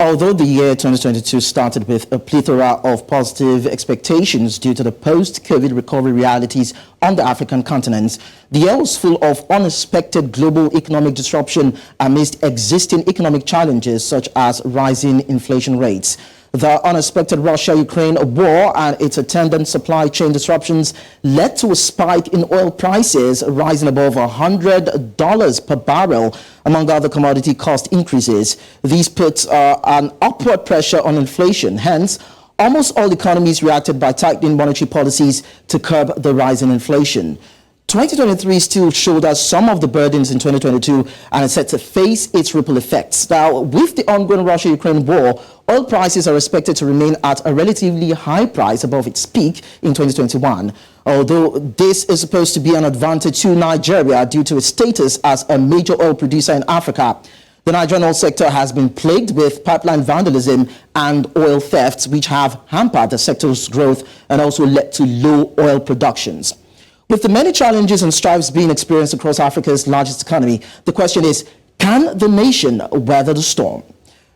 Although the year 2022 started with a plethora of positive expectations due to the post-COVID recovery realities on the African continent, the year was full of unexpected global economic disruption amidst existing economic challenges such as rising inflation rates. The unexpected Russia-Ukraine war and its attendant supply chain disruptions led to a spike in oil prices rising above $100 per barrel, among other commodity cost increases. These put an upward pressure on inflation. Hence, almost all economies reacted by tightening monetary policies to curb the rise in inflation. 2023 still showed us some of the burdens in 2022 and is set to face its ripple effects. Now, with the ongoing Russia-Ukraine war, oil prices are expected to remain at a relatively high price above its peak in 2021. Although this is supposed to be an advantage to Nigeria due to its status as a major oil producer in Africa, the Nigerian oil sector has been plagued with pipeline vandalism and oil thefts, which have hampered the sector's growth and also led to low oil productions. With the many challenges and strives being experienced across Africa's largest economy, the question is, can the nation weather the storm?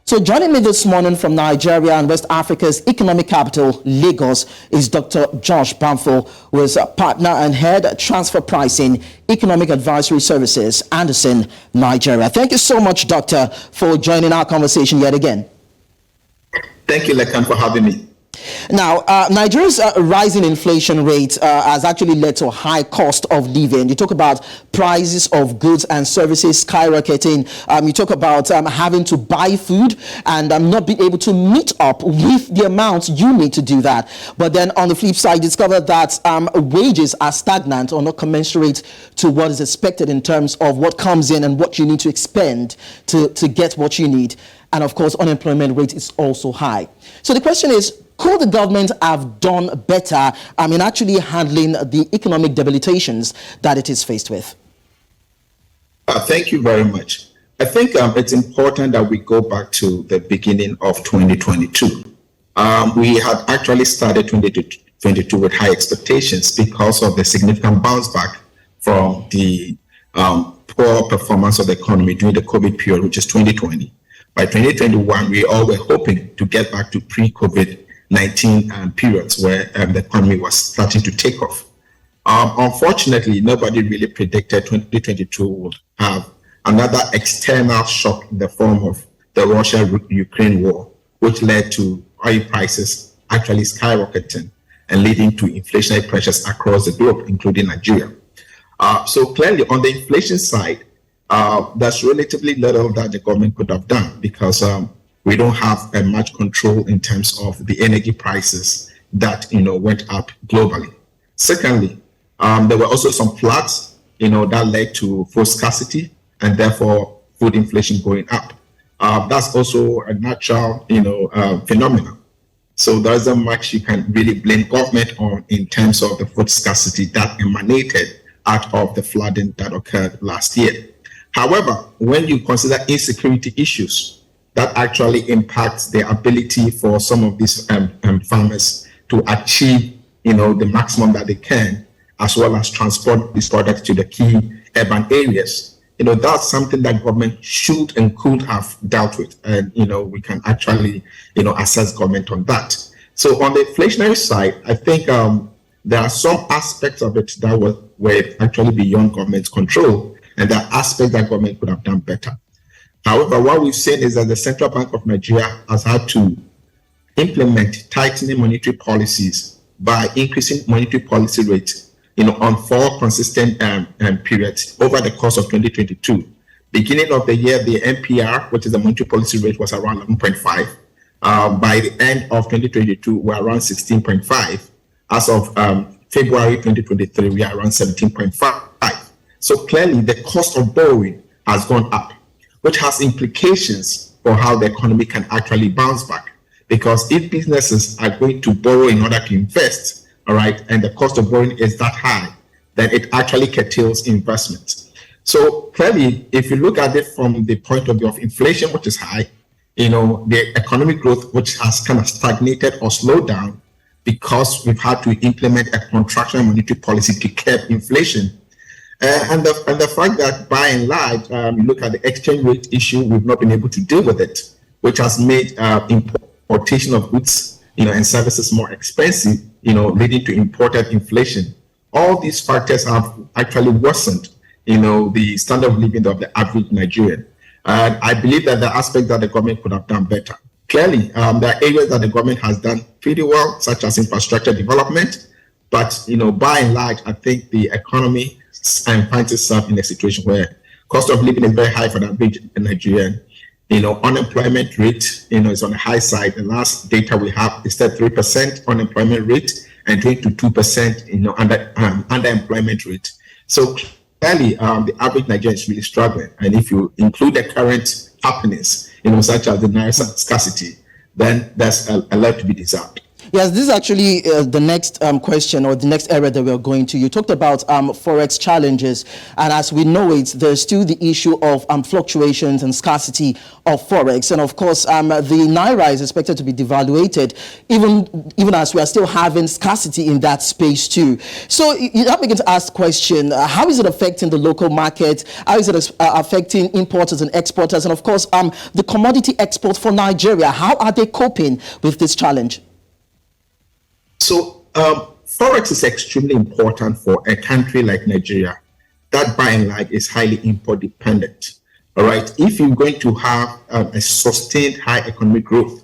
So joining me this morning from Nigeria and West Africa's economic capital, Lagos, is Dr. Josh Bamfo, who is a partner and head transfer pricing, economic advisory services, Andersen, Nigeria. Thank you so much, Doctor, for joining our conversation yet again. Thank you, Lekan, for having me. Now, Nigeria's rising inflation rate has actually led to a high cost of living. You talk about prices of goods and services skyrocketing. You talk about having to buy food and not being able to meet up with the amounts you need to do that. But then on the flip side, you discover that wages are stagnant or not commensurate to what is expected in terms of what comes in and what you need to expend to get what you need. And of course, unemployment rate is also high. So the question is, could the government have done better in actually handling the economic debilitations that it is faced with? Thank you very much. I think it's important that we go back to the beginning of 2022. We had actually started 2022 with high expectations because of the significant bounce back from the poor performance of the economy during the COVID period, which is 2020. By 2021, we all were hoping to get back to pre-COVID-19 periods where the economy was starting to take off. Unfortunately, nobody really predicted 2022 would have another external shock in the form of the Russia-Ukraine war, which led to oil prices actually skyrocketing and leading to inflationary pressures across the globe, including Nigeria. So clearly, on the inflation side, there's relatively little that the government could have done because we don't have much control in terms of the energy prices that went up globally. Secondly, there were also some floods that led to food scarcity and therefore food inflation going up. That's also a natural phenomenon. So there isn't much you can really blame government on in terms of the food scarcity that emanated out of the flooding that occurred last year. However, when you consider insecurity issues, that actually impacts the ability for some of these farmers to achieve, the maximum that they can, as well as transport these products to the key urban areas. That's something that government should and could have dealt with. And, we can actually, assess government on that. So on the inflationary side, I think there are some aspects of it that were actually beyond government's control. And there are aspects that government could have done better. However, what we've seen is that the Central Bank of Nigeria has had to implement tightening monetary policies by increasing monetary policy rates, on 4 consistent periods over the course of 2022. Beginning of the year, the MPR, which is the monetary policy rate, was around 11.5. By the end of 2022, we're around 16.5. As of February 2023, we are around 17.5. So clearly, the cost of borrowing has gone up, which has implications for how the economy can actually bounce back. Because if businesses are going to borrow in order to invest, all right, and the cost of borrowing is that high, then it actually curtails investment. So clearly, if you look at it from the point of view of inflation, which is high, the economic growth, which has kind of stagnated or slowed down because we've had to implement a contractional monetary policy to curb inflation. And the fact that by and large, you look at the exchange rate issue, we've not been able to deal with it. which has made importation of goods, and services more expensive, leading to imported inflation. All these factors have actually worsened, the standard of living of the average Nigerian. And I believe that the aspect that the government could have done better. Clearly, there are areas that the government has done pretty well, such as infrastructure development. But, by and large, I think the economy finds itself in a situation where cost of living is very high for the average Nigerian. Unemployment rate, is on the high side. The last data we have is that 3% unemployment rate and 22%, underemployment rate. So clearly, the average Nigerian is really struggling. And if you include the current happenings, such as the naira scarcity, then there's a lot to be desired. Yes, this is actually the next question, or the next area that we're going to. You talked about forex challenges, and as we know it, there's still the issue of fluctuations and scarcity of forex, and of course, the naira is expected to be devaluated, even as we are still having scarcity in that space too. So you have begin to ask the question: how is it affecting the local market? How is it affecting importers and exporters? And of course, the commodity exports for Nigeria. How are they coping with this challenge? So forex is extremely important for a country like Nigeria that by and large is highly import dependent. All right. If you're going to have a sustained high economic growth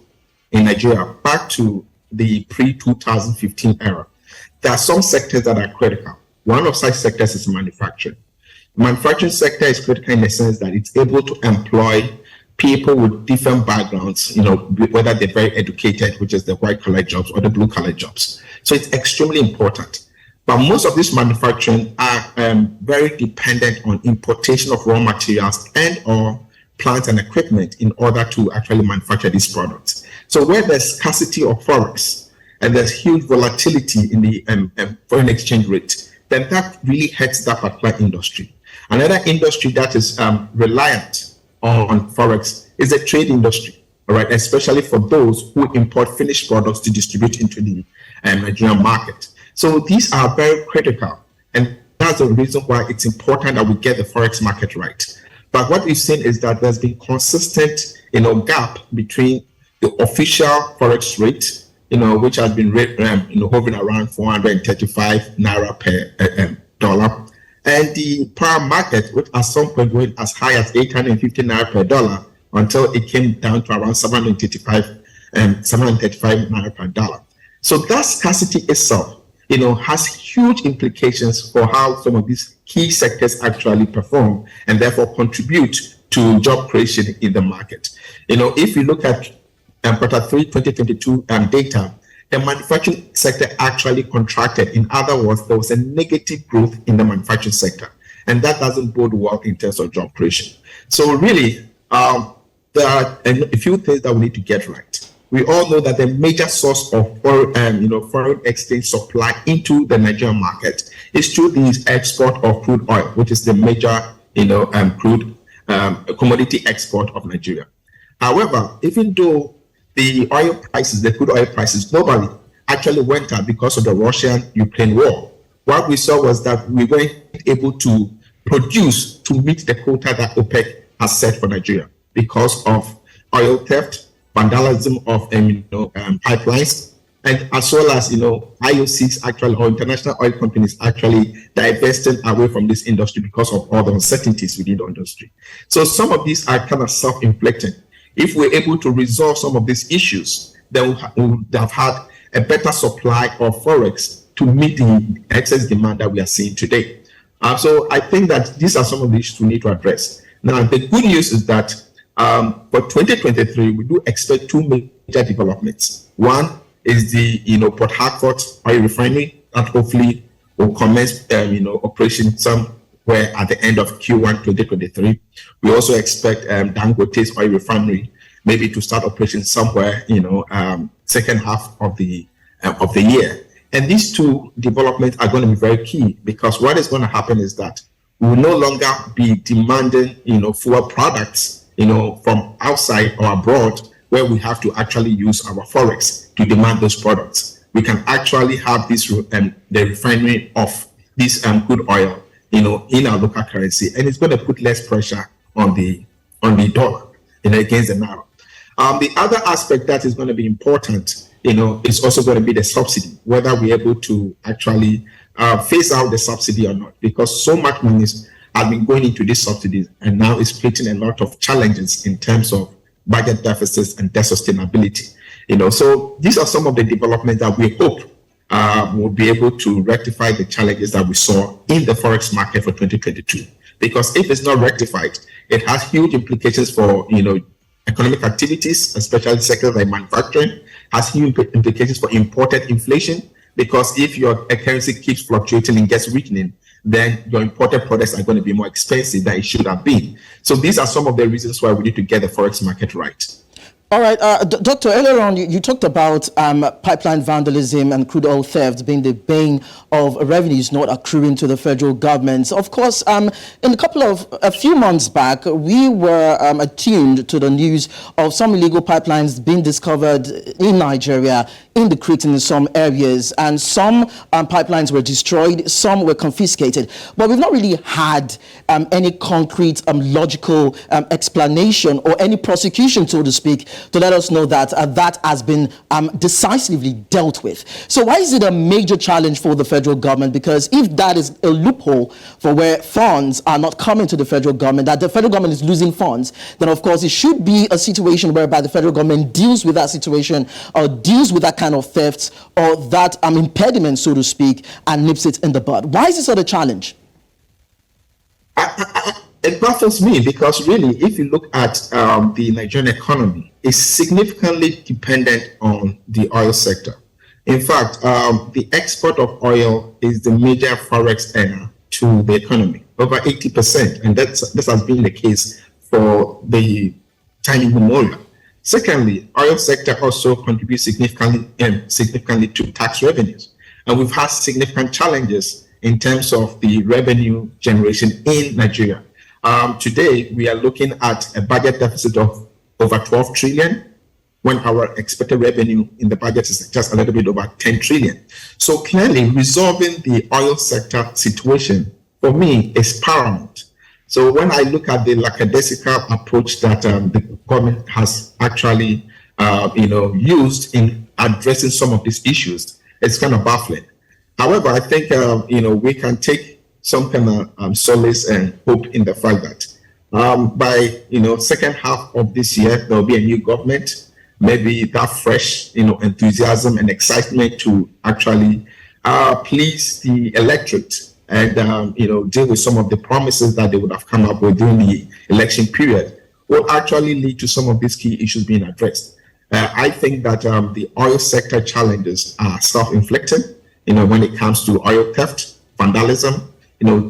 in Nigeria back to the pre-2015 era, there are some sectors that are critical. One of such sectors is manufacturing. The manufacturing sector is critical in the sense that it's able to employ people with different backgrounds, whether they're very educated, which is the white collar jobs, or the blue collar jobs. So it's extremely important. But most of this manufacturing are very dependent on importation of raw materials and or plant and equipment in order to actually manufacture these products. So where there's scarcity of forex and there's huge volatility in the foreign exchange rate, then that really hurts that particular industry. Another industry that is reliant on forex is the trade industry, all right, especially for those who import finished products to distribute into the Nigerian market. So these are very critical, and that's the reason why it's important that we get the forex market right. But what we've seen is that there's been consistent, gap between the official forex rate, which has been hovering around 435 naira per dollar, and the power market, which at some point went as high as 850 naira per dollar until it came down to around 735 naira per dollar. So that scarcity itself, has huge implications for how some of these key sectors actually perform and therefore contribute to job creation in the market. If you look at quarter 3 2022 data, the manufacturing sector actually contracted. In other words, there was a negative growth in the manufacturing sector, and that doesn't bode well in terms of job creation. So really, there are a few things that we need to get right. We all know that the major source of foreign exchange supply into the Nigerian market is through the export of crude oil, which is the major crude commodity export of Nigeria. However, even though the crude oil prices globally actually went up because of the Russian-Ukraine war, what we saw was that we weren't able to produce to meet the quota that OPEC has set for Nigeria because of oil theft, vandalism of pipelines, and as well as IOCs actually, or international oil companies actually divesting away from this industry because of all the uncertainties within the industry. So some of these are kind of self-inflicting. If we're able to resolve some of these issues, then we would have had a better supply of forex to meet the excess demand that we are seeing today. So I think that these are some of the issues we need to address. Now, the good news is that for 2023, we do expect two major developments. One is the Port Harcourt oil refinery that hopefully will commence operation somewhere at the end of Q1 2023. We also expect Dangote's oil refinery maybe to start operation somewhere second half of the year. And these two developments are going to be very key, because what is going to happen is that we will no longer be demanding fuel products from outside or abroad, where we have to actually use our forex to demand those products. We can actually have this the refinery of this crude oil in our local currency, and it's going to put less pressure on the dollar against the naira. The other aspect that is going to be important, is also going to be the subsidy, whether we're able to actually phase out the subsidy or not, because so much money has been going into these subsidies, and now it's creating a lot of challenges in terms of budget deficits and debt sustainability. So these are some of the developments that we hope will be able to rectify the challenges that we saw in the forex market for 2022. Because if it's not rectified, it has huge implications for economic activities, especially sectors like manufacturing, has huge implications for imported inflation. Because if your currency keeps fluctuating and gets weakening, then your imported products are going to be more expensive than it should have been. So these are some of the reasons why we need to get the forex market right. All right, Doctor, earlier on, you talked about pipeline vandalism and crude oil theft being the bane of revenues not accruing to the federal government. Of course, in a few months back, we were attuned to the news of some illegal pipelines being discovered in Nigeria, in the creeks in some areas, and some pipelines were destroyed, some were confiscated. But we've not really had any concrete logical explanation or any prosecution, so to speak, to let us know that that has been decisively dealt with. So why is it a major challenge for the federal government? Because if that is a loophole for where funds are not coming to the federal government, that the federal government is losing funds, then of course it should be a situation whereby the federal government deals with that situation or deals with that kind of theft or that impediment, so to speak, and nips it in the bud. Why is this sort of challenge? It baffles me because really, if you look at the Nigerian economy, it's significantly dependent on the oil sector. In fact, the export of oil is the major forex earner to the economy, over 80%, and this has been the case for the time immemorial. Secondly, oil sector also contributes significantly to tax revenues, and we've had significant challenges in terms of the revenue generation in Nigeria. Today, we are looking at a budget deficit of over 12 trillion, when our expected revenue in the budget is just a little bit over 10 trillion. So clearly, resolving the oil sector situation, for me, is paramount. So when I look at the lackadaisical approach that the government has actually, used in addressing some of these issues, it's kind of baffling. However, I think, we can take some kind of solace and hope in the fact that by second half of this year there will be a new government, maybe that fresh enthusiasm and excitement to actually please the electorate and deal with some of the promises that they would have come up with during the election period will actually lead to some of these key issues being addressed. I think that the oil sector challenges are self-inflicted when it comes to oil theft, vandalism.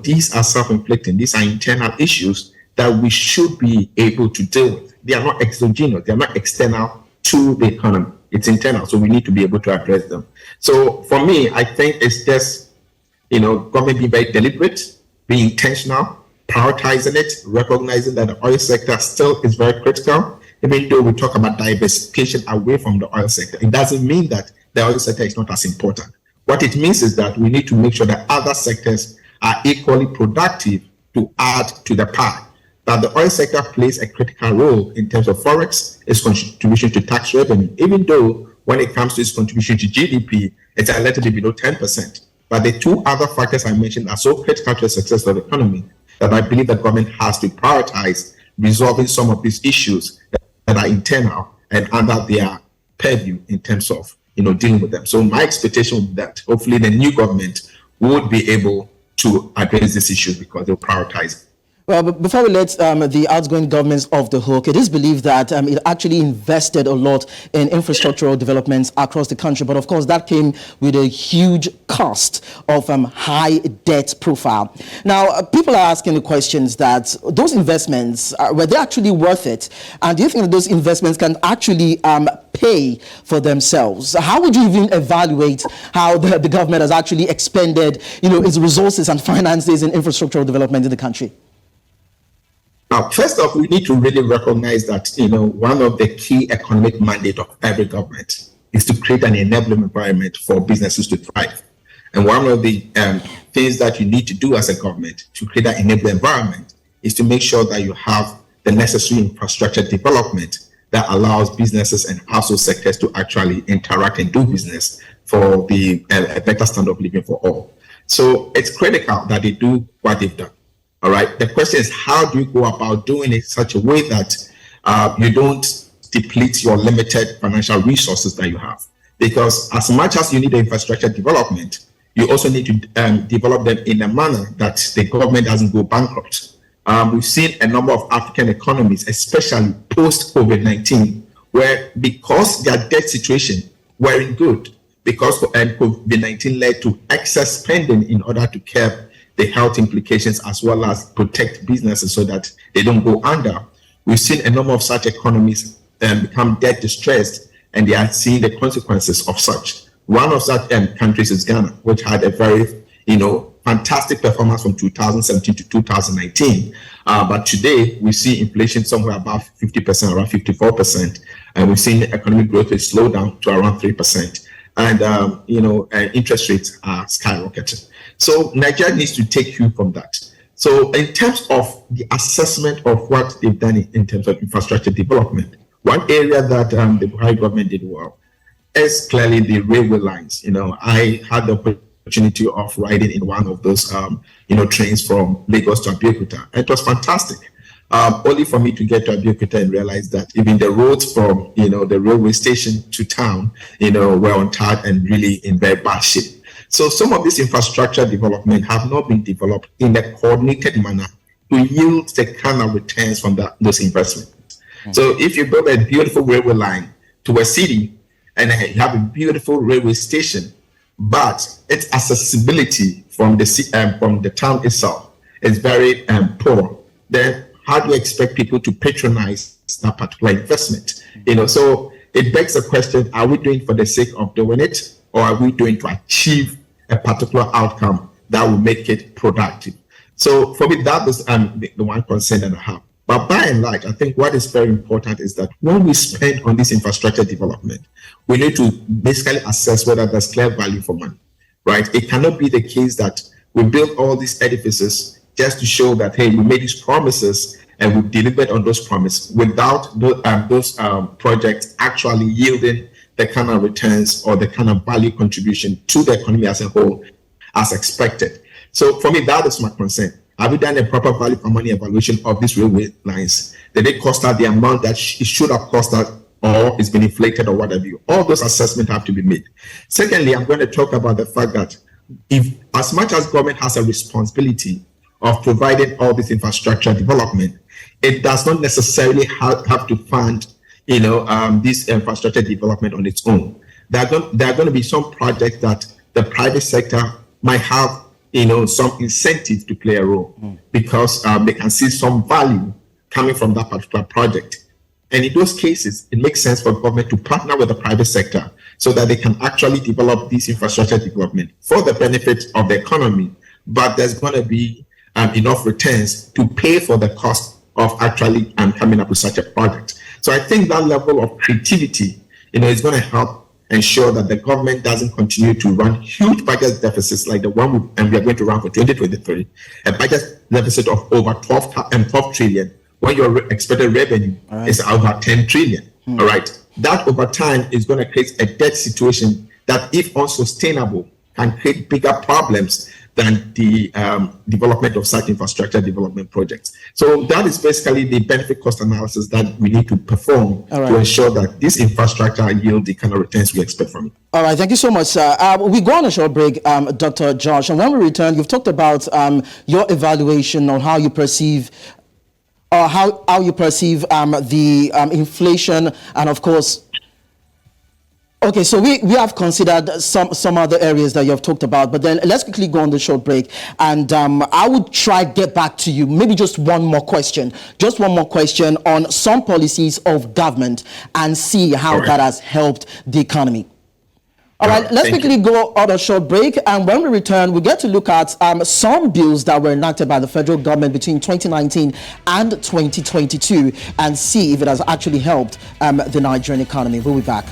These are self-inflicting. These are internal issues that we should be able to deal with. They are not exogenous. They are not external to the economy. It's internal, so we need to be able to address them. So for me, I think it's just, government being very deliberate, being intentional, prioritizing it, recognizing that the oil sector still is very critical. Even though we talk about diversification away from the oil sector, it doesn't mean that the oil sector is not as important. What it means is that we need to make sure that other sectors are equally productive to add to the pie. That the oil sector plays a critical role in terms of forex, its contribution to tax revenue, even though when it comes to its contribution to GDP, it's a little bit below 10%. But the two other factors I mentioned are so critical to the success of the economy that I believe the government has to prioritize resolving some of these issues that are internal and under their purview in terms of dealing with them. So my expectation is that hopefully the new government would be able to address these issues because they'll prioritize it. Well, but before we let the outgoing governments off the hook, it is believed that it actually invested a lot in infrastructural developments across the country. But of course, that came with a huge cost of high debt profile. Now, people are asking the questions that those investments, were they actually worth it? And do you think that those investments can actually pay for themselves? How would you even evaluate how the government has actually expended its resources and finances in infrastructural development in the country? Now, first off, we need to really recognize that, one of the key economic mandate of every government is to create an enabling environment for businesses to thrive. And one of the things that you need to do as a government to create that enabling environment is to make sure that you have the necessary infrastructure development that allows businesses and household sectors to actually interact and do business for the a better standard of living for all. So it's critical that they do what they've done. All right. The question is, how do you go about doing it in such a way that you don't deplete your limited financial resources that you have? Because as much as you need the infrastructure development, you also need to develop them in a manner that the government doesn't go bankrupt. We've seen a number of African economies, especially post-COVID-19, where because their debt situation weren't good, because COVID-19 led to excess spending in order to curb the health implications as well as protect businesses so that they don't go under. We've seen a number of such economies become debt distressed, and they are seeing the consequences of such. One of such countries is Ghana, which had a very, fantastic performance from 2017 to 2019. But today we see inflation somewhere above 50%, around 54%, and we've seen economic growth rate slow down to around 3%. And interest rates are skyrocketing. So Nigeria needs to take cue from that. So in terms of the assessment of what they've done in terms of infrastructure development, one area that the Buhari government did well is clearly the railway lines. I had the opportunity of riding in one of those, trains from Lagos to Abeokuta. It was fantastic. Only for me to get to Abeokuta and realize that even the roads from, the railway station to town, were untarred and really in very bad shape. So some of this infrastructure development have not been developed in a coordinated manner to yield the kind of returns from those investments. Mm-hmm. So if you build a beautiful railway line to a city and you have a beautiful railway station, but its accessibility from the town itself is very poor, then how do you expect people to patronize that particular investment? So it begs the question, are we doing for the sake of doing it, or are we doing to achieve a particular outcome that will make it productive? So for me, that was the one concern that I have. But by and large, I think what is very important is that when we spend on this infrastructure development, we need to basically assess whether there's clear value for money, right? It cannot be the case that we build all these edifices just to show that, hey, we made these promises and we delivered on those promises without those projects actually yielding the kind of returns or the kind of value contribution to the economy as a whole as expected. So for me, that is my concern. Have we done a proper value for money evaluation of these railway lines? Did it cost us the amount that it should have cost us, or it's been inflated or whatever? All those assessments have to be made. Secondly, I'm going to talk about the fact that if, as much as government has a responsibility of providing all this infrastructure development, it does not necessarily have to fund, this infrastructure development on its own. There are going to be some projects that the private sector might have, some incentive to play a role because they can see some value coming from that particular project. And in those cases, it makes sense for government to partner with the private sector so that they can actually develop this infrastructure development for the benefit of the economy. But there's going to be enough returns to pay for the cost of actually coming up with such a project. So I think that level of creativity, is going to help ensure that the government doesn't continue to run huge budget deficits like the one we are going to run for 2023, a budget deficit of over 12 trillion, when your expected revenue is over 10 trillion. All right. That over time is going to create a debt situation that, if unsustainable, can create bigger problems than the development of such infrastructure development projects. So that is basically the benefit cost analysis that we need to perform to ensure that this infrastructure yield the kind of returns we expect from it. All right, thank you so much, sir. We go on a short break, Dr. Josh, and when we return, you've talked about your evaluation on how you perceive how you perceive the inflation, and of course. Okay, so we have considered some other areas that you have talked about, but then let's quickly go on the short break, and I would try to get back to you, maybe just one more question on some policies of government and see how that has helped the economy. All right, let's quickly go on a short break, and when we return, we get to look at some bills that were enacted by the federal government between 2019 and 2022 and see if it has actually helped the Nigerian economy. We'll be back.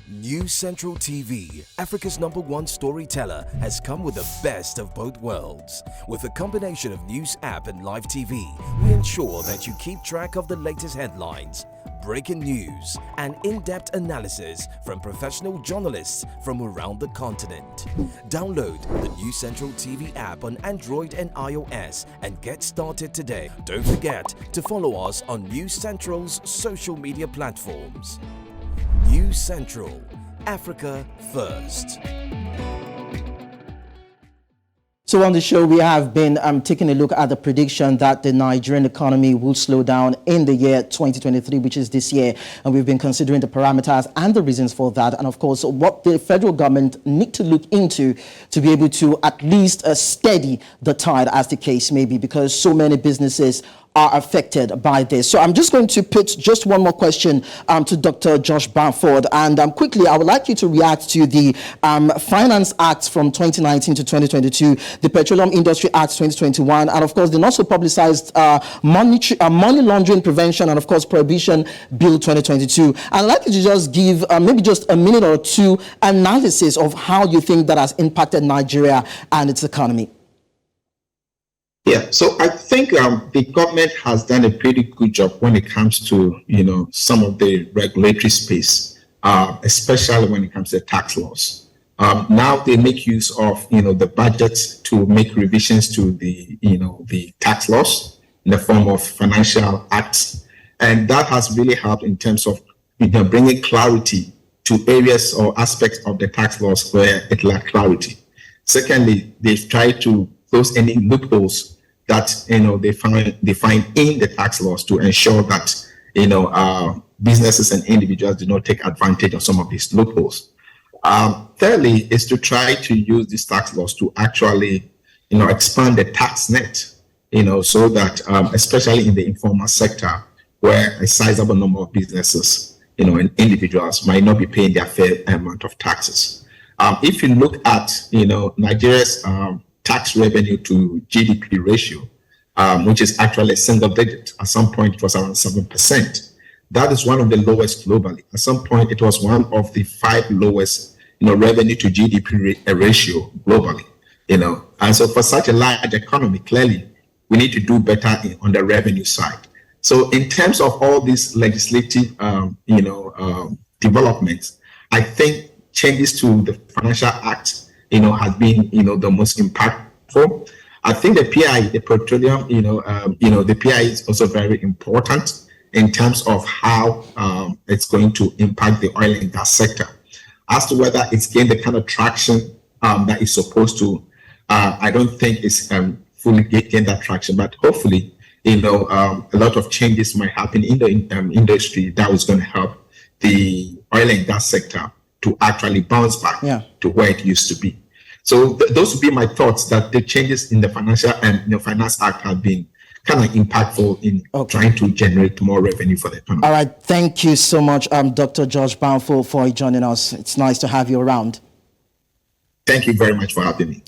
News Central TV, Africa's #1 storyteller, has come with the best of both worlds. With a combination of news app and live TV, we ensure that you keep track of the latest headlines, breaking news and in-depth analysis from professional journalists from around the continent. Download the New Central TV app on Android and iOS and get started today. Don't forget to follow us on New Central's social media platforms. New Central, Africa First. So on the show, we have been taking a look at the prediction that the Nigerian economy will slow down in the year 2023, which is this year. And we've been considering the parameters and the reasons for that. And of course, what the federal government need to look into to be able to at least steady the tide, as the case may be, because so many businesses are affected by this. So I'm just going to put just one more question to Dr. Josh Bamfo. And quickly, I would like you to react to the Finance Act from 2019 to 2022, the Petroleum Industry Act 2021, and of course, the not so publicized money laundering prevention and of course, Prohibition Bill 2022. I'd like you to just give maybe just a minute or two analysis of how you think that has impacted Nigeria and its economy. Yeah, so I think the government has done a pretty good job when it comes to, some of the regulatory space, especially when it comes to tax laws. Now they make use of, the budget to make revisions to the tax laws in the form of financial acts. And that has really helped in terms of, bringing clarity to areas or aspects of the tax laws where it lacked clarity. Secondly, they've tried to close any loopholes that they find in the tax laws to ensure that businesses and individuals do not take advantage of some of these loopholes. Thirdly, is to try to use these tax laws to actually expand the tax net, so that especially in the informal sector, where a sizable number of businesses and individuals might not be paying their fair amount of taxes. If you look at Nigeria's tax revenue to GDP ratio, which is actually a single digit. At some point, it was around 7%. That is one of the lowest globally. At some point, it was one of the 5 lowest, revenue to GDP ratio globally. And so for such a large economy, clearly, we need to do better on the revenue side. So in terms of all these legislative, developments, I think changes to the Financial Act has been, the most impactful. I think the PI, the petroleum, the PI is also very important in terms of how it's going to impact the oil and gas sector. As to whether it's gained the kind of traction that it's supposed to, I don't think it's fully gained that traction, but hopefully, a lot of changes might happen in the industry that is going to help the oil and gas sector to actually bounce back to where it used to be. So those would be my thoughts, that the changes in the Financial and Finance Act have been kind of impactful in trying to generate more revenue for the economy. All right. Thank you so much, Dr. Josh Bamfo, for joining us. It's nice to have you around. Thank you very much for having me.